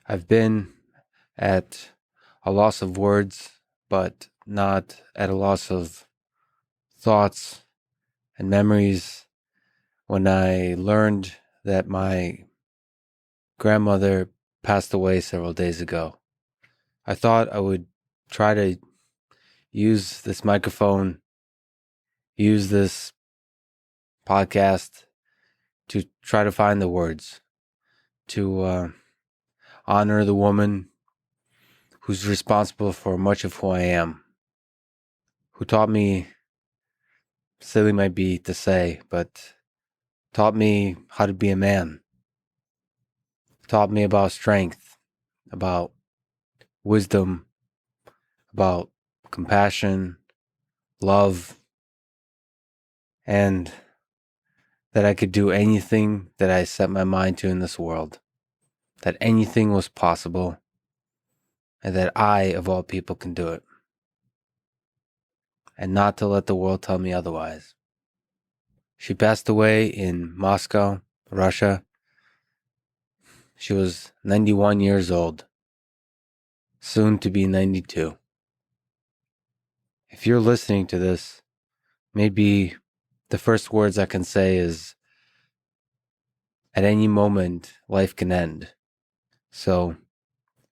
I've been at a loss of words, but not at a loss of thoughts and memories when I learned that my grandmother passed away several days ago. I thought I would try to use this microphone, use this podcast to try to find the words to honor the woman who's responsible for much of who I am, who taught me, silly might be to say, but taught me how to be a man, taught me about strength, about wisdom, about compassion, love, and that I could do anything that I set my mind to in this world, that anything was possible, and that I, of all people, can do it, and not to let the world tell me otherwise. She passed away in Moscow, Russia. She was 91 years old, soon to be 92. If you're listening to this, maybe the first words I can say is, at any moment, life can end. So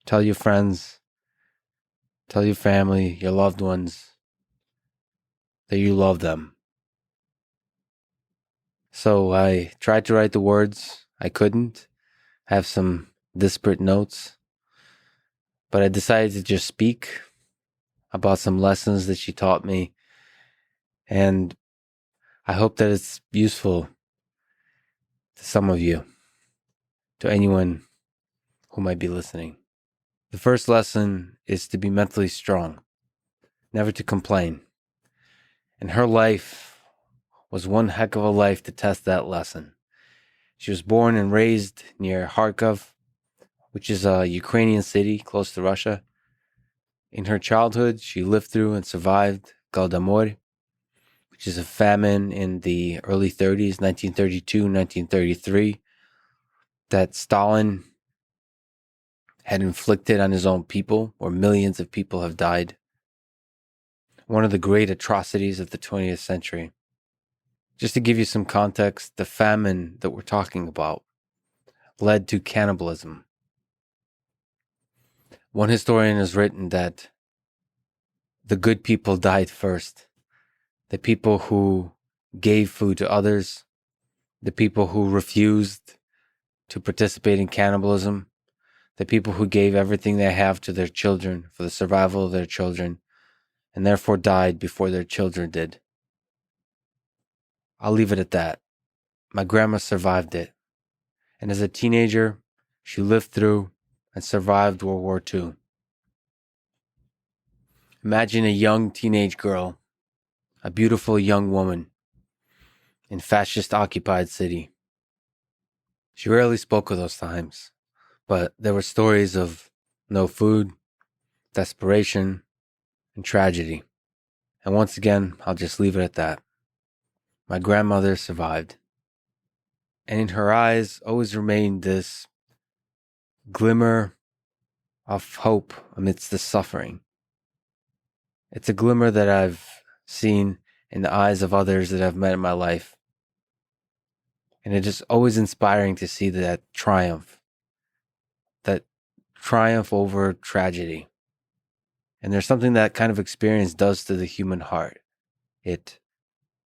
tell your friends, tell your family, your loved ones, that you love them. So I tried to write the words. I couldn't. I have some disparate notes. But I decided to just speak about some lessons that she taught me. And I hope that it's useful to some of you, to anyone who might be listening. The first lesson is to be mentally strong, never to complain. And her life was one heck of a life to test that lesson. She was born and raised near Kharkov, which is a Ukrainian city close to Russia. In her childhood, she lived through and survived Goldomor, which is a famine in the early 30s, 1932, 1933, that Stalin had inflicted on his own people, where millions of people have died. One of the great atrocities of the 20th century. Just to give you some context, the famine that we're talking about led to cannibalism. One historian has written that the good people died first. The people who gave food to others, the people who refused to participate in cannibalism, the people who gave everything they have to their children for the survival of their children, and therefore died before their children did. I'll leave it at that. My grandma survived it. And as a teenager, she lived through and survived World War II. Imagine a young teenage girl, a beautiful young woman in fascist-occupied city. She rarely spoke of those times, but there were stories of no food, desperation, and tragedy. And once again, I'll just leave it at that. My grandmother survived. And in her eyes always remained this glimmer of hope amidst the suffering. It's a glimmer that I've seen in the eyes of others that I've met in my life. And it is always inspiring to see that triumph over tragedy. And there's something that kind of experience does to the human heart. It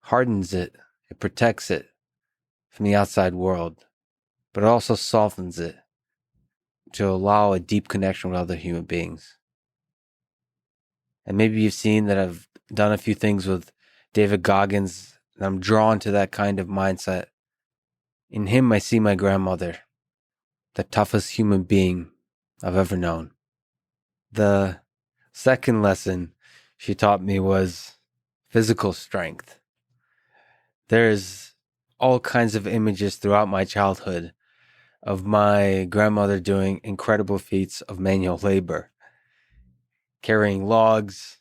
hardens it, it protects it from the outside world, but it also softens it to allow a deep connection with other human beings. And maybe you've seen that I've done a few things with David Goggins, and I'm drawn to that kind of mindset. In him, I see my grandmother, the toughest human being I've ever known. The second lesson she taught me was physical strength. There's all kinds of images throughout my childhood of my grandmother doing incredible feats of manual labor, carrying logs,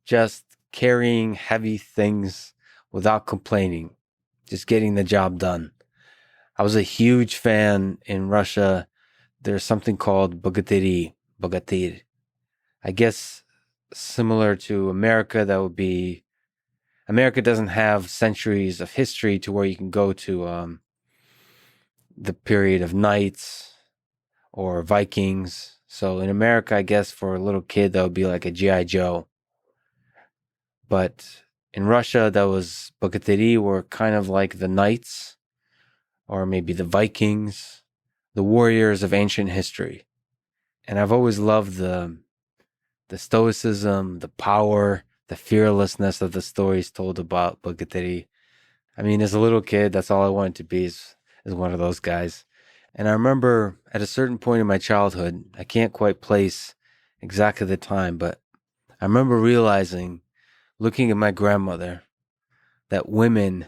just carrying heavy things without complaining, just getting the job done. I was a huge fan in Russia there's something called bogatir. I guess similar to America, that would be America doesn't have centuries of history to where you can go to the period of knights or Vikings. So in America, I guess for a little kid, that would be like a G.I. Joe. But in Russia, that was bogatiri were kind of like the knights or maybe the Vikings, the warriors of ancient history. And I've always loved the stoicism, the power, the fearlessness of the stories told about bogatiri. I mean, as a little kid, that's all I wanted to be is one of those guys. And I remember at a certain point in my childhood, I can't quite place exactly the time, but I remember realizing, looking at my grandmother, that women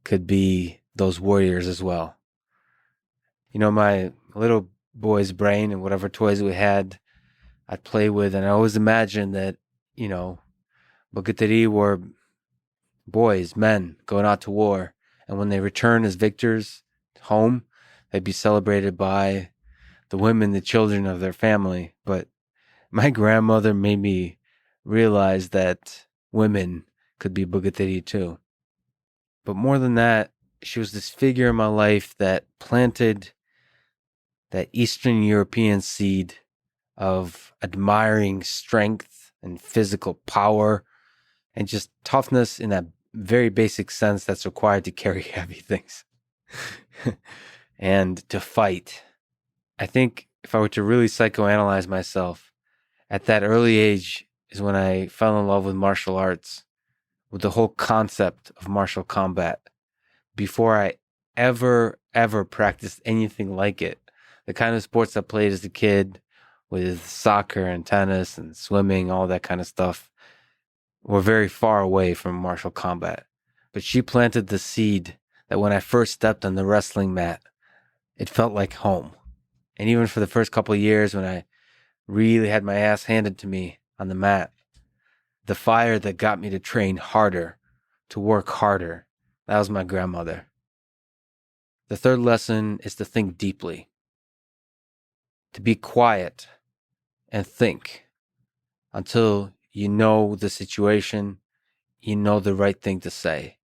could be those warriors as well. You know, my little boy's brain and whatever toys we had, I'd play with, and I always imagined that, you know, bogatiri were boys, men going out to war, and when they return as victors home, they'd be celebrated by the women, the children of their family. But my grandmother made me realize that women could be bogatiri too. But more than that, she was this figure in my life that planted that Eastern European seed of admiring strength and physical power and just toughness in that very basic sense that's required to carry heavy things and to fight. I think if I were to really psychoanalyze myself, at that early age is when I fell in love with martial arts, with the whole concept of martial combat. Before I ever practiced anything like it, the kind of sports I played as a kid with soccer and tennis and swimming, all that kind of stuff, were very far away from martial combat. But she planted the seed that when I first stepped on the wrestling mat, it felt like home. And even for the first couple of years when I really had my ass handed to me on the mat, the fire that got me to train harder, to work harder, that was my grandmother. The third lesson is to think deeply, to be quiet and think until you know the situation, you know the right thing to say.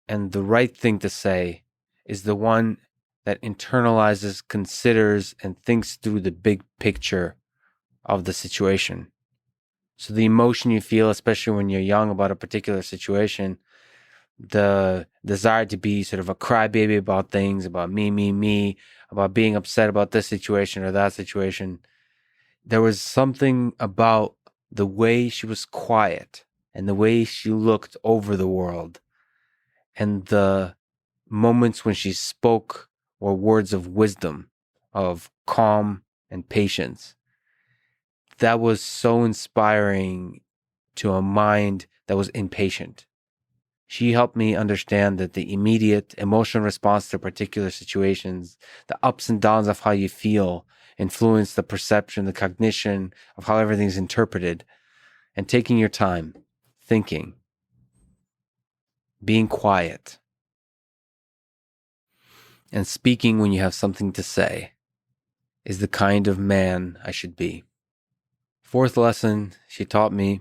And the right thing to say is the one that internalizes, considers, and thinks through the big picture of the situation. So the emotion you feel, especially when you're young about a particular situation, the desire to be sort of a crybaby about things, about me, about being upset about this situation or that situation. There was something about the way she was quiet and the way she looked over the world and the moments when she spoke were words of wisdom, of calm and patience. That was so inspiring to a mind that was impatient. She helped me understand that the immediate emotional response to particular situations, the ups and downs of how you feel, influence the perception, the cognition of how everything's interpreted, and taking your time, thinking, being quiet, and speaking when you have something to say is the kind of man I should be. Fourth lesson she taught me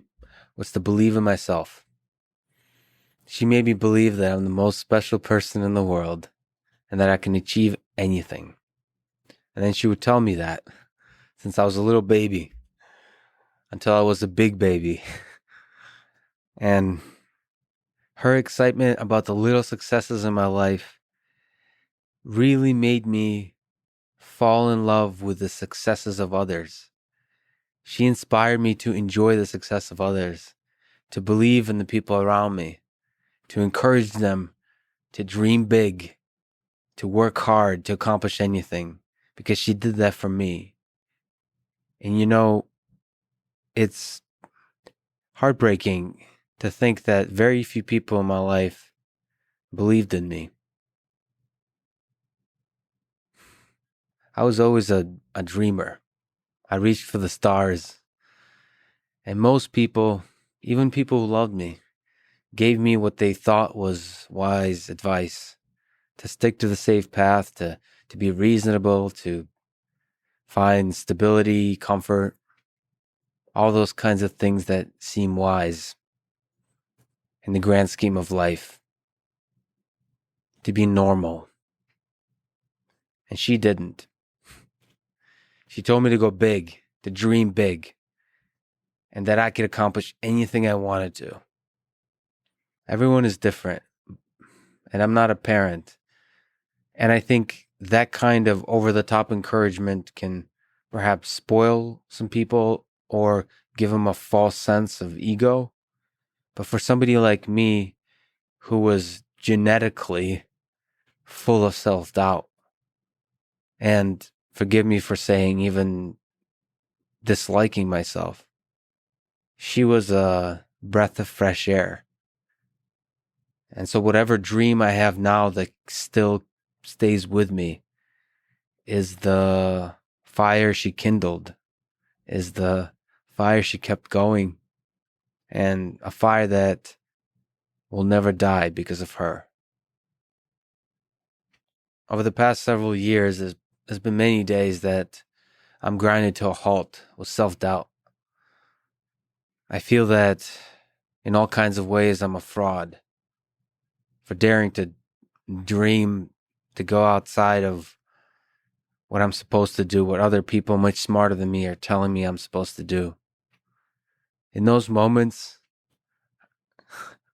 was to believe in myself. She made me believe that I'm the most special person in the world and that I can achieve anything. And then she would tell me that since I was a little baby until I was a big baby. And her excitement about the little successes in my life really made me fall in love with the successes of others. She inspired me to enjoy the success of others, to believe in the people around me, to encourage them to dream big, to work hard, to accomplish anything, because she did that for me. And you know, it's heartbreaking to think that very few people in my life believed in me. I was always a dreamer. I reached for the stars. And most people, even people who loved me, gave me what they thought was wise advice, to stick to the safe path, to be reasonable, to find stability, comfort, all those kinds of things that seem wise in the grand scheme of life, to be normal. And she didn't. She told me to go big, to dream big, and that I could accomplish anything I wanted to. Everyone is different, and I'm not a parent. And I think that kind of over-the-top encouragement can perhaps spoil some people or give them a false sense of ego. But for somebody like me, who was genetically full of self-doubt, and forgive me for saying even disliking myself, she was a breath of fresh air. And so whatever dream I have now that still stays with me is the fire she kindled, is the fire she kept going, and a fire that will never die because of her. Over the past several years, there's been many days that I'm grinded to a halt with self-doubt. I feel that in all kinds of ways I'm a fraud for daring to dream, to go outside of what I'm supposed to do, what other people much smarter than me are telling me I'm supposed to do. In those moments,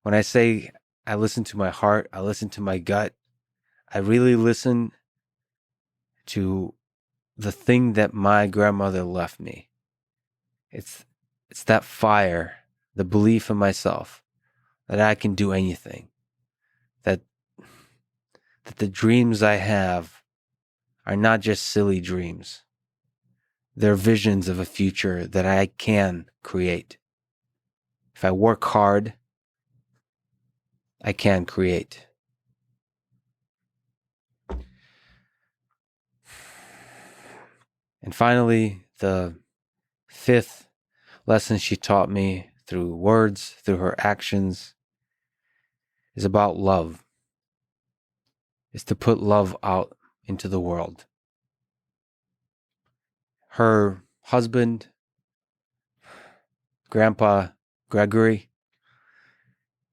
when I say I listen to my heart, I listen to my gut, I really listen to the thing that my grandmother left me. It's that fire, the belief in myself that I can do anything, that the dreams I have are not just silly dreams. They're visions of a future that I can create. If I work hard, I can create. And finally, the fifth lesson she taught me through words, through her actions, is about love. Is to put love out into the world. Her husband, Grandpa Gregory,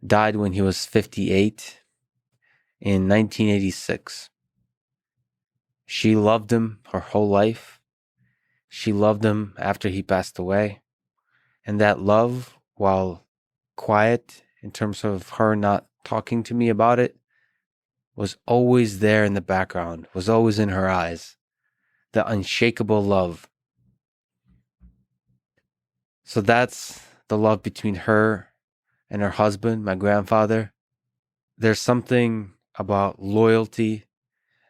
died when he was 58 in 1986. She loved him her whole life. She loved him after he passed away. And that love, while quiet in terms of her not talking to me about it, was always there in the background, was always in her eyes. The unshakable love. So that's the love between her and her husband, my grandfather. There's something about loyalty,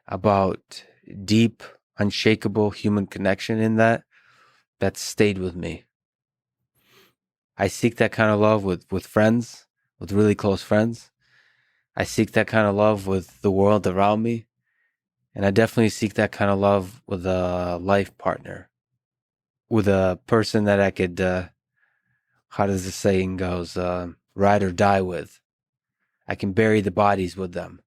about deep, unshakable human connection in that stayed with me. I seek that kind of love with friends, with really close friends. I seek that kind of love with the world around me. And I definitely seek that kind of love with a life partner, with a person that I could, how does the saying goes, ride or die with. I can bury the bodies with them.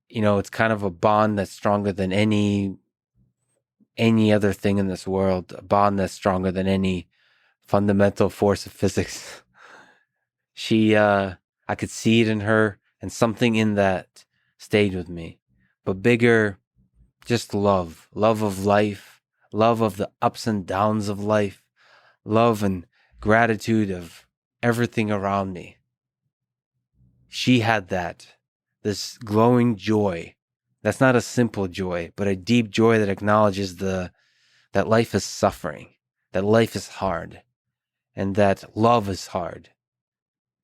You know, it's kind of a bond that's stronger than any other thing in this world, a bond that's stronger than any fundamental force of physics. I could see it in her, and something in that stayed with me. But bigger, just love of life, love of the ups and downs of life, love and gratitude of everything around me. She had that, this glowing joy. That's not a simple joy, but a deep joy that acknowledges that life is suffering, that life is hard, and that love is hard,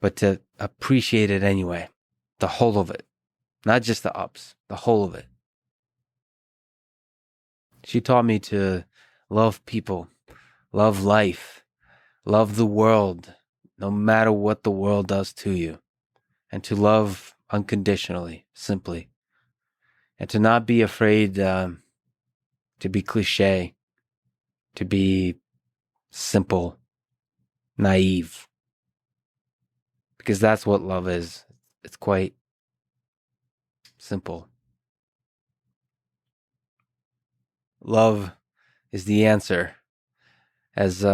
but to appreciate it anyway, the whole of it, not just the ups, the whole of it. She taught me to love people, love life, love the world, no matter what the world does to you, and to love unconditionally, simply, and to not be afraid to be cliche, to be simple, naive, because that's what love is. It's quite simple. love is the answer, as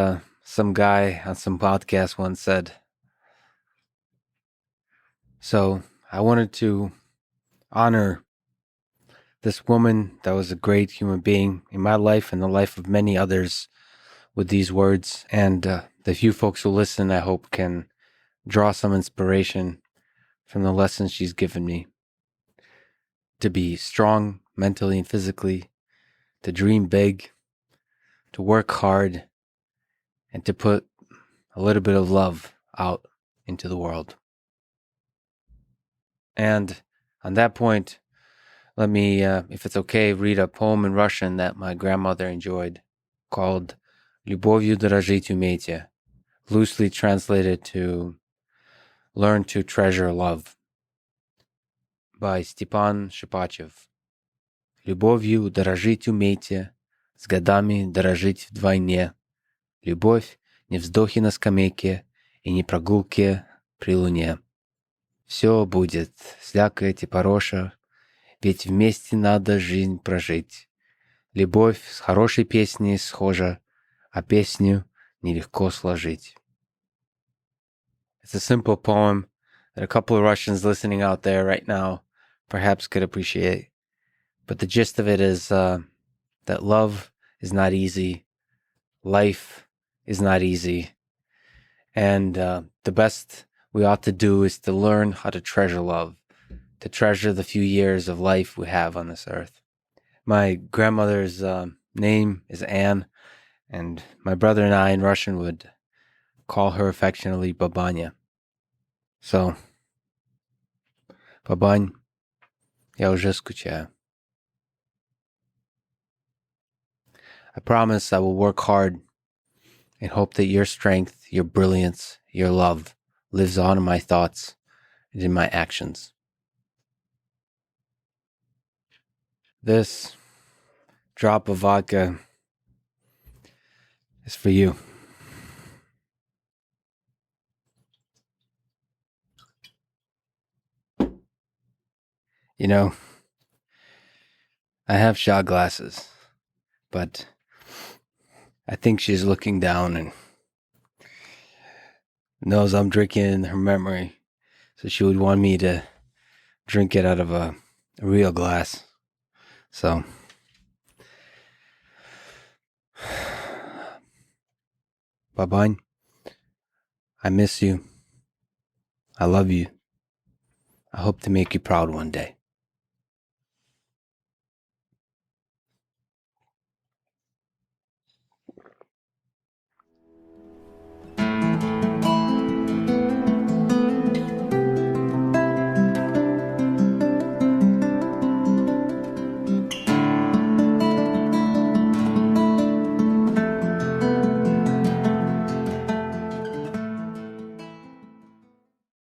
some guy on some podcast once said. So I wanted to honor this woman that was a great human being in my life and the life of many others with these words. And the few folks who listen, I hope, can draw some inspiration from the lessons she's given me to be strong mentally and physically, to dream big, to work hard, and to put a little bit of love out into the world. And on that point, let me, if it's okay, read a poem in Russian that my grandmother enjoyed called "Любовью дорожить умейте," loosely translated to "Learn to Treasure Love" by Stepan Shipachev. Любовью дорожить умейте, с годами дорожить вдвойне. Любовь не вздохи на скамейке и не прогулки при луне. Все будет слякоть и пороша, ведь вместе надо жизнь прожить. Любовь с хорошей песней схожа, а песню нелегко сложить. It's a simple poem that a couple of Russians listening out there right now perhaps could appreciate. But the gist of it is that love is not easy. Life is not easy. And the best we ought to do is to learn how to treasure love, to treasure the few years of life we have on this earth. My grandmother's name is Anne, and my brother and I in Russian would call her affectionately Babanya. So, Babань, я уже скучаю. I promise I will work hard and hope that your strength, your brilliance, your love lives on in my thoughts and in my actions. This drop of vodka is for you. You know, I have shot glasses, but I think she's looking down and knows I'm drinking in her memory, so she would want me to drink it out of a real glass. So, Babань, I miss you. I love you. I hope to make you proud one day.